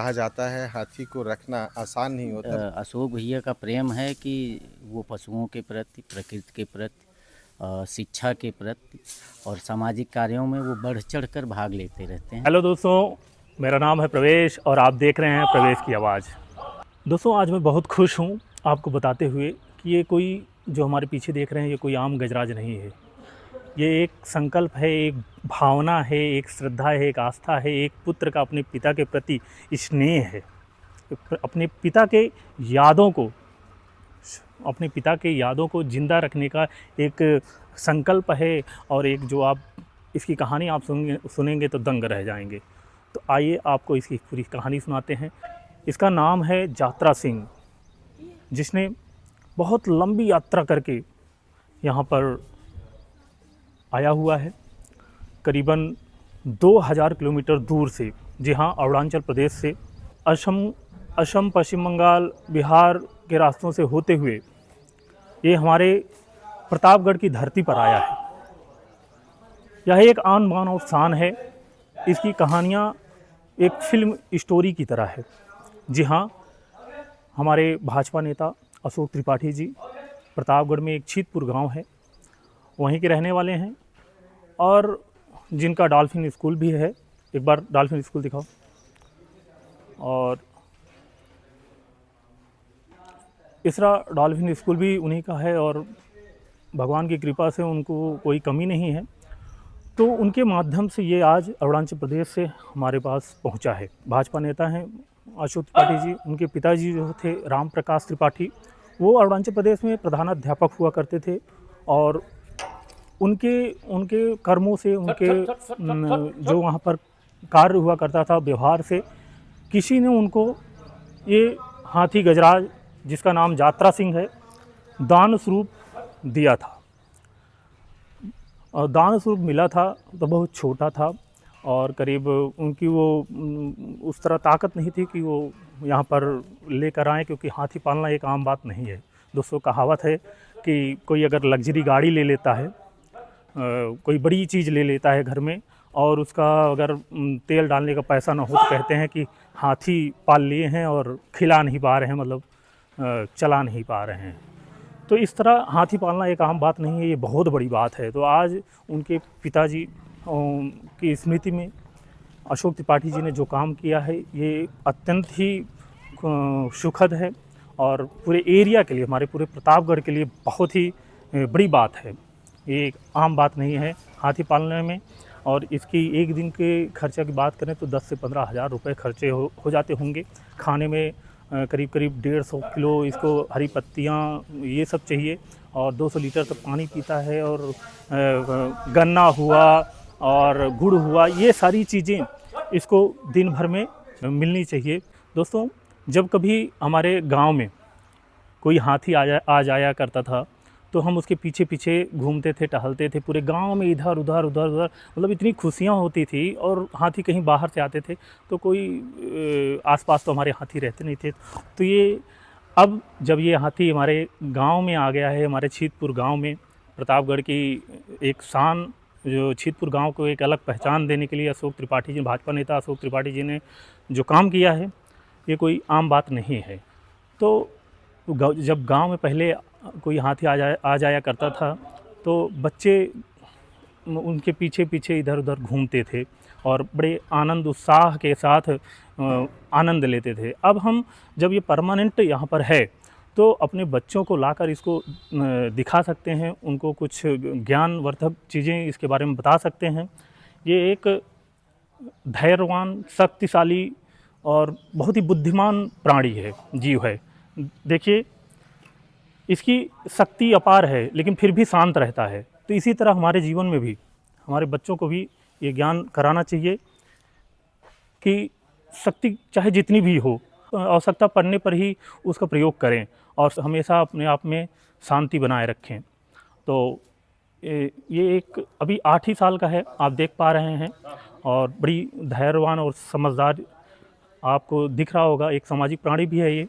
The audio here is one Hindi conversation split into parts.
कहा जाता है हाथी को रखना आसान नहीं होता। अशोक भैया का प्रेम है कि वो पशुओं के प्रति, प्रकृति के प्रति, शिक्षा के प्रति और सामाजिक कार्यों में वो बढ़ चढ़ कर भाग लेते रहते हैं। हेलो दोस्तों, मेरा नाम है प्रवेश और आप देख रहे हैं प्रवेश की आवाज़। दोस्तों, आज मैं बहुत खुश हूँ आपको बताते हुए कि ये कोई जो हमारे पीछे देख रहे हैं ये कोई आम गजराज नहीं है। ये एक संकल्प है, एक भावना है, एक श्रद्धा है, एक आस्था है, एक पुत्र का अपने पिता के प्रति स्नेह है। अपने पिता के यादों को अपने पिता के यादों को ज़िंदा रखने का एक संकल्प है। और एक जो आप इसकी कहानी आप सुनेंगे तो दंग रह जाएंगे। तो आइए आपको इसकी पूरी कहानी सुनाते हैं। इसका नाम है जात्रा सिंह, जिसने बहुत लंबी यात्रा करके यहाँ पर आया हुआ है, करीबन 2000 किलोमीटर दूर से। जी हाँ, अरुणाचल प्रदेश से असम, पश्चिम बंगाल, बिहार के रास्तों से होते हुए ये हमारे प्रतापगढ़ की धरती पर आया है। यह एक आन बान और शान है। इसकी कहानियाँ एक फिल्म स्टोरी की तरह है। जी हाँ, हमारे भाजपा नेता अशोक त्रिपाठी जी प्रतापगढ़ में एक छीतपुर गांव है, वहीं के रहने वाले हैं और जिनका डॉल्फिन स्कूल भी है। एक बार डॉल्फिन स्कूल दिखाओ। और इसरा डॉल्फिन स्कूल भी उन्हीं का है और भगवान की कृपा से उनको कोई कमी नहीं है। तो उनके माध्यम से ये आज अरुणाचल प्रदेश से हमारे पास पहुंचा है। भाजपा नेता हैं अशोक त्रिपाठी जी। उनके पिताजी जो थे राम प्रकाश त्रिपाठी, वो अरुणाचल प्रदेश में प्रधानाध्यापक हुआ करते थे और उनके उनके कर्मों से, उनके जो वहाँ पर कार्य हुआ करता था, व्यवहार से किसी ने उनको ये हाथी गजराज, जिसका नाम जात्रा सिंह है, दान स्वरूप दिया था। और दान स्वरूप मिला था तो बहुत छोटा था और करीब उनकी वो उस तरह ताकत नहीं थी कि वो यहाँ पर लेकर आएँ, क्योंकि हाथी पालना एक आम बात नहीं है। दोस्तों, कहावत है कि कोई अगर लग्जरी गाड़ी ले लेता है, कोई बड़ी चीज़ ले लेता है घर में और उसका अगर तेल डालने का पैसा ना हो तो कहते हैं कि हाथी पाल लिए हैं और खिला नहीं पा रहे हैं, मतलब चला नहीं पा रहे हैं। तो इस तरह हाथी पालना एक आम बात नहीं है, ये बहुत बड़ी बात है। तो आज उनके पिताजी की स्मृति में अशोक त्रिपाठी जी ने जो काम किया है ये अत्यंत ही सुखद है और पूरे एरिया के लिए, हमारे पूरे प्रतापगढ़ के लिए बहुत ही बड़ी बात है। ये एक आम बात नहीं है हाथी पालने में। और इसकी एक दिन के खर्चा की बात करें तो 10 से 15 हज़ार रुपये खर्चे हो जाते होंगे। खाने में करीब करीब 150 किलो इसको हरी पत्तियाँ ये सब चाहिए और 200 लीटर तक पानी पीता है। और गन्ना हुआ और गुड़ हुआ, ये सारी चीज़ें इसको दिन भर में मिलनी चाहिए। दोस्तों, जब कभी हमारे गांव में कोई हाथी आ जाया करता था तो हम उसके पीछे पीछे घूमते थे, टहलते थे, पूरे गांव में इधर उधर उधर उधर, मतलब इतनी खुशियां होती थी। और हाथी कहीं बाहर से आते थे तो कोई आसपास तो हमारे हाथी रहते नहीं थे। तो ये अब जब ये हाथी हमारे गांव में आ गया है, हमारे छीतपुर गांव में, प्रतापगढ़ की एक शान, जो छीतपुर गांव को एक अलग पहचान देने के लिए अशोक त्रिपाठी जी, भाजपा नेता अशोक त्रिपाठी जी ने जो काम किया है ये कोई आम बात नहीं है। तो जब गांव में पहले कोई हाथी आ जाया करता था तो बच्चे उनके पीछे पीछे इधर उधर घूमते थे और बड़े आनंद उत्साह के साथ आनंद लेते थे। अब हम जब ये परमानेंट यहाँ पर है तो अपने बच्चों को लाकर इसको दिखा सकते हैं, उनको कुछ ज्ञानवर्धक चीज़ें इसके बारे में बता सकते हैं। ये एक धैर्यवान, शक्तिशाली और बहुत ही बुद्धिमान प्राणी है, जीव है। देखिए, इसकी शक्ति अपार है लेकिन फिर भी शांत रहता है। तो इसी तरह हमारे जीवन में भी हमारे बच्चों को भी ये ज्ञान कराना चाहिए कि शक्ति चाहे जितनी भी हो, आवश्यकता पड़ने पर ही उसका प्रयोग करें और हमेशा अपने आप में शांति बनाए रखें। तो ये एक अभी 8 ही साल का है, आप देख पा रहे हैं, और बड़ी धैर्यवान और समझदार आपको दिख रहा होगा। एक सामाजिक प्राणी भी है ये।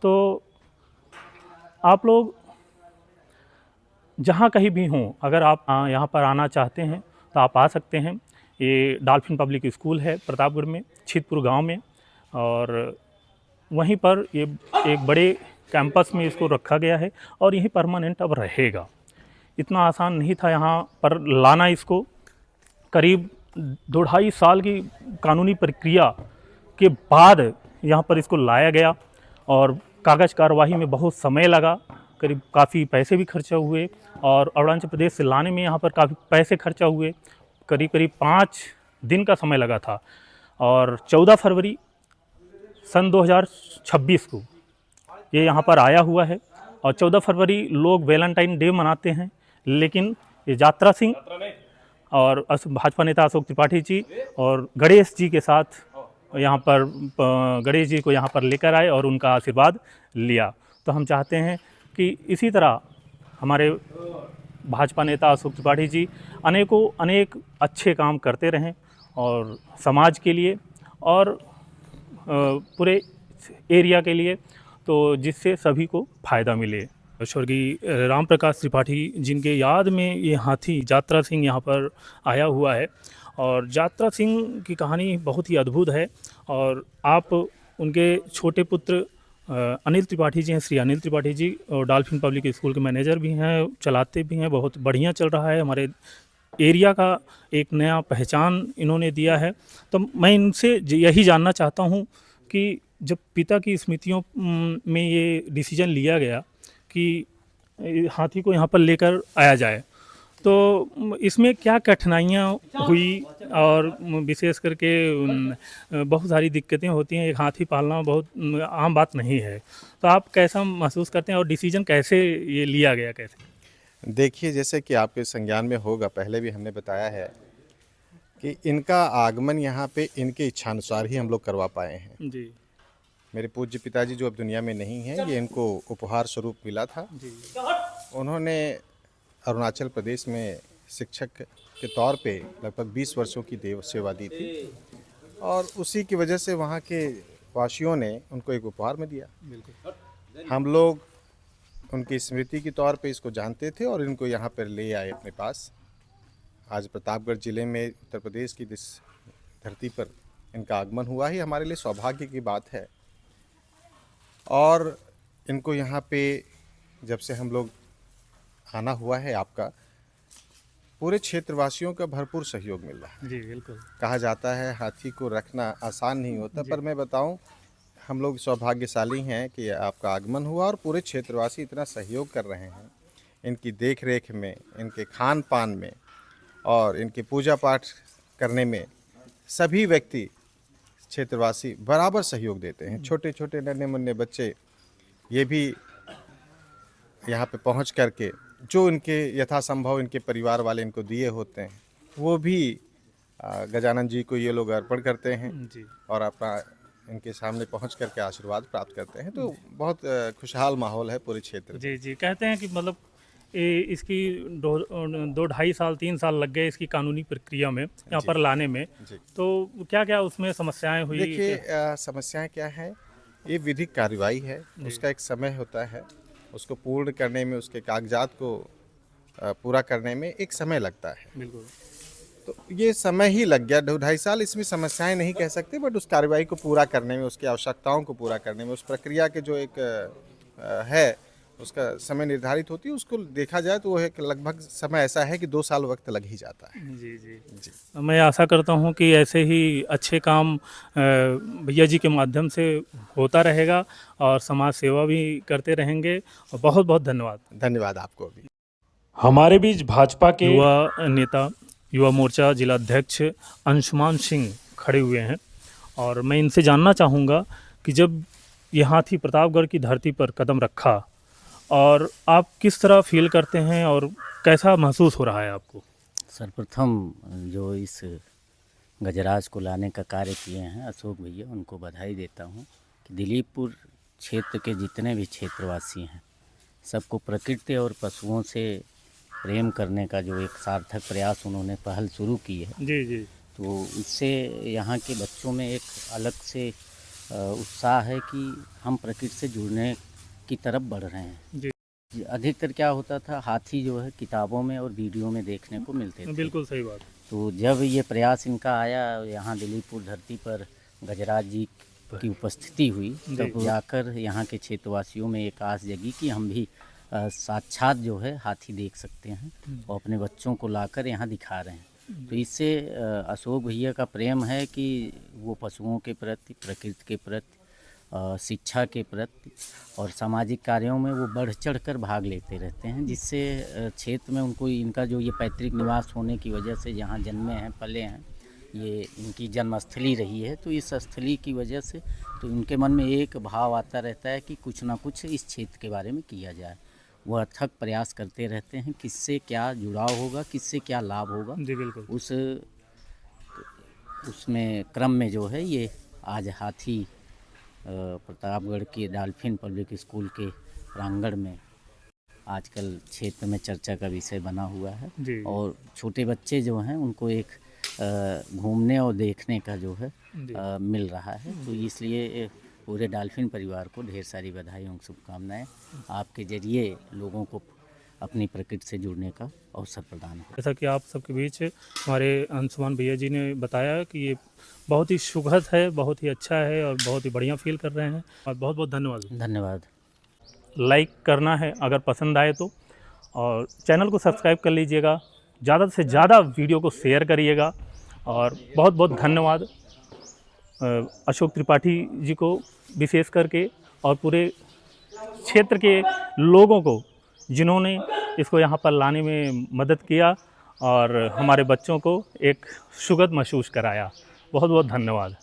तो आप लोग जहाँ कहीं भी हों, अगर आप यहाँ पर आना चाहते हैं तो आप आ सकते हैं। ये डॉल्फिन पब्लिक स्कूल है प्रतापगढ़ में, छीतपुर गांव में। और वहीं पर ये एक बड़े कैंपस में इसको रखा गया है और यही परमानेंट अब रहेगा। इतना आसान नहीं था यहाँ पर लाना इसको। करीब 2-2.5 साल की कानूनी प्रक्रिया के बाद यहाँ पर इसको लाया गया और कागज़ कार्यवाही में बहुत समय लगा, करीब काफ़ी पैसे भी खर्चा हुए और अरुणाचल प्रदेश से लाने में यहाँ पर काफ़ी पैसे खर्चा हुए। करीब 5 दिन का समय लगा था और 14 फरवरी सन 2026 को ये यहाँ पर आया हुआ है। और 14 फरवरी लोग वैलेंटाइन डे मनाते हैं, लेकिन ये यात्रा सिंह और भाजपा नेता अशोक त्रिपाठी जी और गणेश जी के साथ यहाँ पर गणेश जी को यहाँ पर लेकर आए और उनका आशीर्वाद लिया। तो हम चाहते हैं कि इसी तरह हमारे भाजपा नेता अशोक त्रिपाठी जी अनेक अच्छे काम करते रहें और समाज के लिए और पूरे एरिया के लिए, तो जिससे सभी को फ़ायदा मिले। स्वर्गीय राम प्रकाश त्रिपाठी जिनके याद में ये हाथी यात्रा सिंह यहाँ पर आया हुआ है और यात्रा सिंह की कहानी बहुत ही अद्भुत है। और आप उनके छोटे पुत्र अनिल त्रिपाठी जी हैं, श्री अनिल त्रिपाठी जी, और डॉल्फिन पब्लिक स्कूल के मैनेजर भी हैं, चलाते भी हैं, बहुत बढ़िया चल रहा है। हमारे एरिया का एक नया पहचान इन्होंने दिया है। तो मैं इनसे यही जानना चाहता हूँ कि जब पिता की स्मृतियों में ये डिसीजन लिया गया कि हाथी को यहाँ पर लेकर आया जाए, तो इसमें क्या कठिनाइयाँ हुई और विशेष करके बहुत सारी दिक्कतें होती हैं। एक हाथी पालना बहुत आम बात नहीं है, तो आप कैसा महसूस करते हैं और डिसीजन कैसे ये लिया गया कैसे? देखिए, जैसे कि आपके संज्ञान में होगा, पहले भी हमने बताया है कि इनका आगमन यहाँ पे इनके इच्छानुसार ही हम लोग करवा पाए हैं। जी मेरे पूज्य पिताजी जो अब दुनिया में नहीं हैं, ये इनको उपहार स्वरूप मिला था। जी उन्होंने अरुणाचल प्रदेश में शिक्षक के तौर पे लगभग 20 वर्षों की सेवा दी थी और उसी की वजह से वहाँ के वासियों ने उनको एक उपहार में दिया। बिल्कुल। हम लोग उनकी स्मृति के तौर पे इसको जानते थे और इनको यहाँ पर ले आए अपने पास। आज प्रतापगढ़ ज़िले में उत्तर प्रदेश की इस धरती पर इनका आगमन हुआ ही हमारे लिए सौभाग्य की बात है। और इनको यहाँ पे जब से हम लोग आना हुआ है, आपका पूरे क्षेत्रवासियों का भरपूर सहयोग मिल रहा है। जी बिल्कुल। कहा जाता है हाथी को रखना आसान नहीं होता, पर मैं बताऊं, हम लोग सौभाग्यशाली हैं कि आपका आगमन हुआ और पूरे क्षेत्रवासी इतना सहयोग कर रहे हैं इनकी देख रेख में, इनके खान पान में और इनके पूजा पाठ करने में। सभी व्यक्ति क्षेत्रवासी बराबर सहयोग देते हैं। छोटे छोटे नन्हे मुन्ने बच्चे ये भी यहाँ पे पहुँच करके जो इनके यथासंभव इनके परिवार वाले इनको दिए होते हैं, वो भी गजानन जी को ये लोग अर्पण करते हैं जी और अपना इनके सामने पहुंच करके आशीर्वाद प्राप्त करते हैं। तो बहुत खुशहाल माहौल है पूरे क्षेत्र में। जी जी कहते हैं कि मतलब इसकी 2-2.5 साल 3 साल लग गए इसकी कानूनी प्रक्रिया में यहाँ पर लाने में। जी। तो क्या क्या उसमें समस्याएं हुई? देखिए, समस्याएं क्या है, ये विधिक कार्रवाई है, उसका एक समय होता है, उसको पूर्ण करने में, उसके कागजात को पूरा करने में एक समय लगता है। बिल्कुल। तो ये समय ही लग गया 2-2.5 साल। इसमें समस्याएं नहीं कह सकते, बट उस कार्रवाई को पूरा करने में, उसकी आवश्यकताओं को पूरा करने में, उस प्रक्रिया के जो एक है उसका समय निर्धारित होती है, उसको देखा जाए तो वो एक लगभग समय ऐसा है कि 2 साल वक्त लग ही जाता है। जी जी जी। मैं आशा करता हूँ कि ऐसे ही अच्छे काम भैया जी के माध्यम से होता रहेगा और समाज सेवा भी करते रहेंगे। और बहुत बहुत धन्यवाद। धन्यवाद आपको भी। हमारे बीच भाजपा के युवा नेता, युवा मोर्चा जिला अध्यक्ष अंशुमान सिंह खड़े हुए हैं और मैं इनसे जानना चाहूँगा कि जब ये हाथी प्रतापगढ़ की धरती पर कदम रखा और आप किस तरह फील करते हैं और कैसा महसूस हो रहा है आपको? सर्वप्रथम जो इस गजराज को लाने का कार्य किए हैं अशोक भैया, उनको बधाई देता हूँ कि दिलीपपुर क्षेत्र के जितने भी क्षेत्रवासी हैं सबको प्रकृति और पशुओं से प्रेम करने का जो एक सार्थक प्रयास उन्होंने पहल शुरू की है, जी जी तो इससे यहाँ के बच्चों में एक अलग से उत्साह है कि हम प्रकृति से जुड़ने की तरफ बढ़ रहे हैं। जी अधिकतर क्या होता था, हाथी जो है किताबों में और वीडियो में देखने को मिलते थे। बिल्कुल सही बात। तो जब ये प्रयास इनका आया यहाँ दिलीपपुर धरती पर गजराज जी की उपस्थिति हुई जी। तब जाकर यहाँ के क्षेत्रवासियों में एक आस जगी कि हम भी साक्षात जो है हाथी देख सकते हैं और अपने बच्चों को लाकर यहाँ दिखा रहे हैं। तो इससे अशोक भैया का प्रेम है कि वो पशुओं के प्रति, प्रकृति के प्रति, शिक्षा के प्रति और सामाजिक कार्यों में वो बढ़ चढ़कर भाग लेते रहते हैं, जिससे क्षेत्र में उनको इनका जो ये पैतृक निवास होने की वजह से जहाँ जन्मे हैं, पले हैं, ये इनकी जन्मस्थली रही है, तो इस स्थली की वजह से तो उनके मन में एक भाव आता रहता है कि कुछ ना कुछ इस क्षेत्र के बारे में किया जाए। वो अथक प्रयास करते रहते हैं किससे क्या जुड़ाव होगा, किससे क्या लाभ होगा। जी बिल्कुल। उसमें क्रम में जो है ये आज हाथी प्रतापगढ़ के डॉल्फिन पब्लिक स्कूल के प्रांगण में आजकल क्षेत्र में चर्चा का विषय बना हुआ है जी। और छोटे बच्चे जो हैं उनको एक घूमने और देखने का जो है मिल रहा है। तो इसलिए पूरे डॉल्फिन परिवार को ढेर सारी बधाई और शुभकामनाएं। आपके जरिए लोगों को अपनी प्रकृति से जुड़ने का अवसर प्रदान हो। जैसा कि आप सबके बीच हमारे अंशुमान भैया जी ने बताया कि ये बहुत ही सुखद है, बहुत ही अच्छा है और बहुत ही बढ़िया फील कर रहे हैं और बहुत बहुत धन्यवाद। धन्यवाद। लाइक करना है अगर पसंद आए तो, और चैनल को सब्सक्राइब कर लीजिएगा, ज़्यादा से ज़्यादा वीडियो को शेयर करिएगा और बहुत बहुत धन्यवाद अशोक त्रिपाठी जी को विशेष करके और पूरे क्षेत्र के लोगों को जिन्होंने इसको यहाँ पर लाने में मदद किया और हमारे बच्चों को एक सुखद महसूस कराया। बहुत बहुत धन्यवाद।